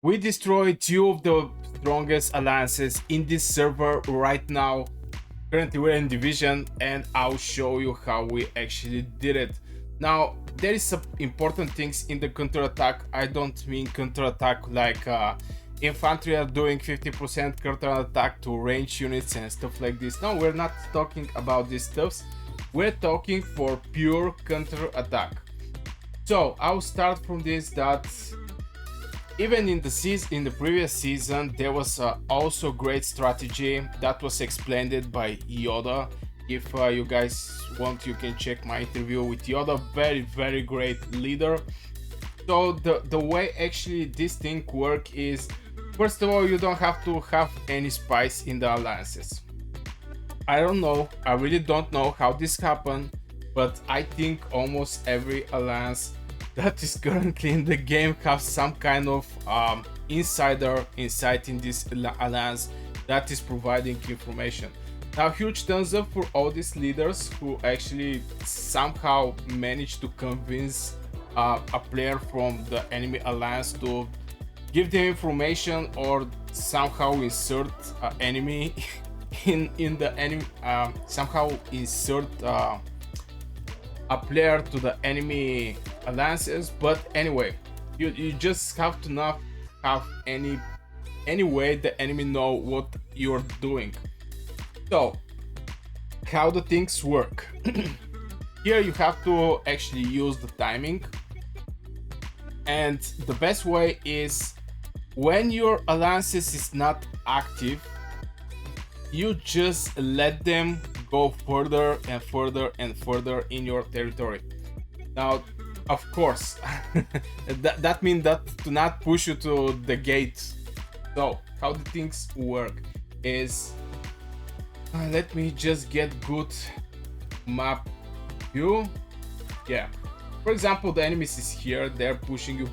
We destroyed two of the strongest alliances in this server right now. Currently we're in division, and I'll show you how we actually did it. Now there is some important things in the counterattack. I don't mean counterattack like infantry are doing 50% counterattack to range units and stuff like this. No, we're not talking about these stuffs. We're talking for pure counterattack. So I'll start from this, that even in the previous season, there was also great strategy that was explained by Yoda. If you guys want, you can check my interview with Yoda. Very great leader. So the way actually this thing work is, first of all, you don't have to have any spies in the alliances. I don't know, I really don't know how this happened, but I think almost every alliance that is currently in the game has some kind of insider inside in this alliance that is providing information. Now, huge thumbs up for all these leaders who actually somehow managed to convince a player from the enemy alliance to give them information, or somehow insert enemy in the enemy, somehow insert a player to the enemy alliances. But anyway, you just have to not have any way the enemy know what you're doing. So how the things work. Here you have to actually use the timing, and the best way is when your alliances is not active, you just let them go further and further and further in your territory. Now, of course, that means that to not push you to the gate. So how the things work is, let me just get good map view. Yeah, for example, the enemies is here, they're pushing you.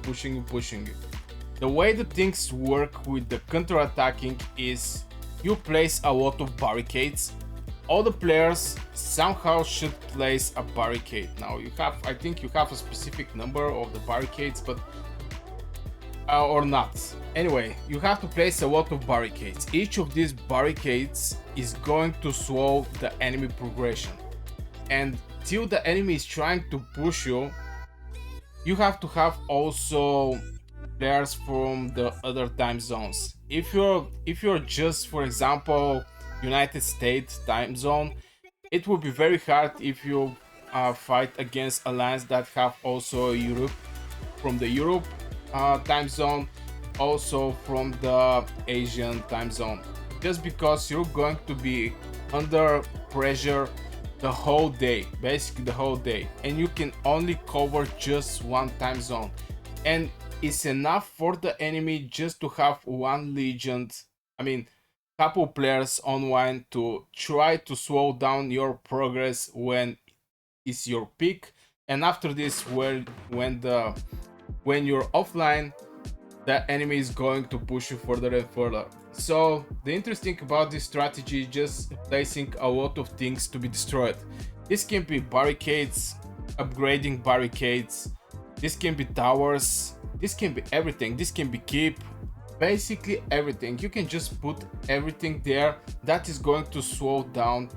The way the things work with the counter-attacking is you place a lot of barricades. All the players somehow should place a barricade. Now you have, I think you have a specific number of the barricades, but or not. Anyway, you have to place a lot of barricades. Each of these barricades is going to slow the enemy progression, and till the enemy is trying to push you, you have to have also players from the other time zones. If you're just, for example, United States time zone, it will be very hard if you fight against alliance that have also Europe, from the Europe time zone, also from the Asian time zone, just because you're going to be under pressure the whole day, basically the whole day, and you can only cover just one time zone, and it's enough for the enemy just to have one legend, I mean couple players online, to try to slow down your progress when it's your peak. And after this, when you're offline, the enemy is going to push you further and further. So the interesting about this strategy is just placing a lot of things to be destroyed. This can be barricades, upgrading barricades, this can be towers, this can be everything, this can be keep, basically everything. You can just put everything there. That is going to slow down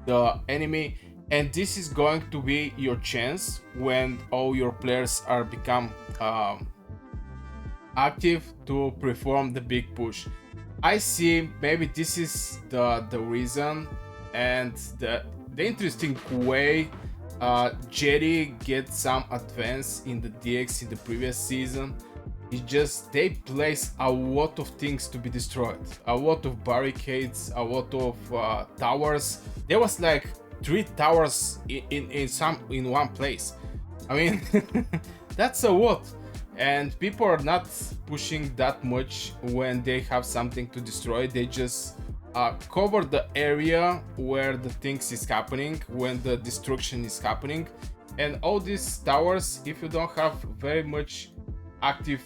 the enemy, and this is going to be your chance when all your players are become active to perform the big push. I see maybe this is the reason, and the interesting way Jerry gets some advance in the DX in the previous season. It's just they place a lot of things to be destroyed, a lot of barricades, a lot of towers. There was like 3 towers in one place. I mean, that's a lot, and people are not pushing that much when they have something to destroy. They just cover the area where the things is happening, when the destruction is happening. And all these towers, if you don't have very much active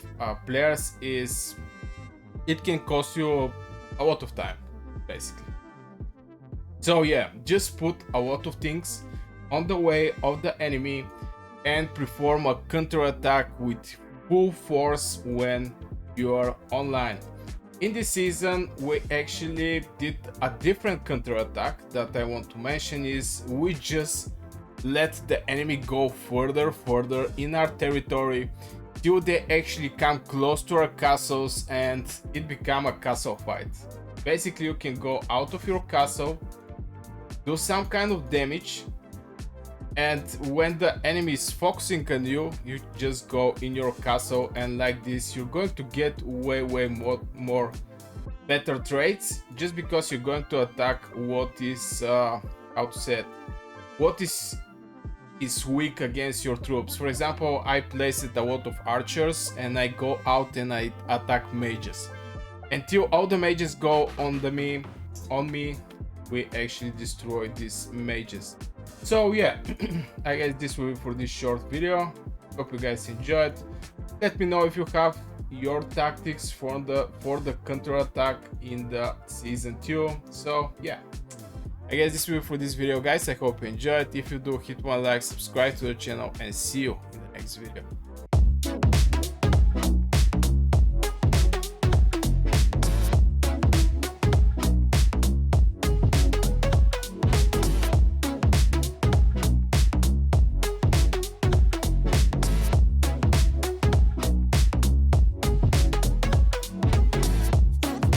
players, it can cost you a lot of time, basically. So yeah, just put a lot of things on the way of the enemy and perform a counter attack with full force when you are online. In this season we actually did a different counterattack that I want to mention. Is we just let the enemy go further in our territory till they actually come close to our castles and it become a castle fight. Basically you can go out of your castle, do some kind of damage, and when the enemy is focusing on you, you just go in your castle, and like this you're going to get way more better traits, just because you're going to attack what is how to say it, what is weak against your troops. For example, I placed a lot of archers and I go out and I attack mages. Until all the mages go on me, we actually destroy these mages. So yeah, I guess this will be for this short video. Hope you guys enjoyed. Let me know if you have your tactics for the counterattack in the season 2. So yeah, I guess this will be for this video, guys. I hope you enjoyed. If you do, hit one like, subscribe to the channel, and see you in the next video.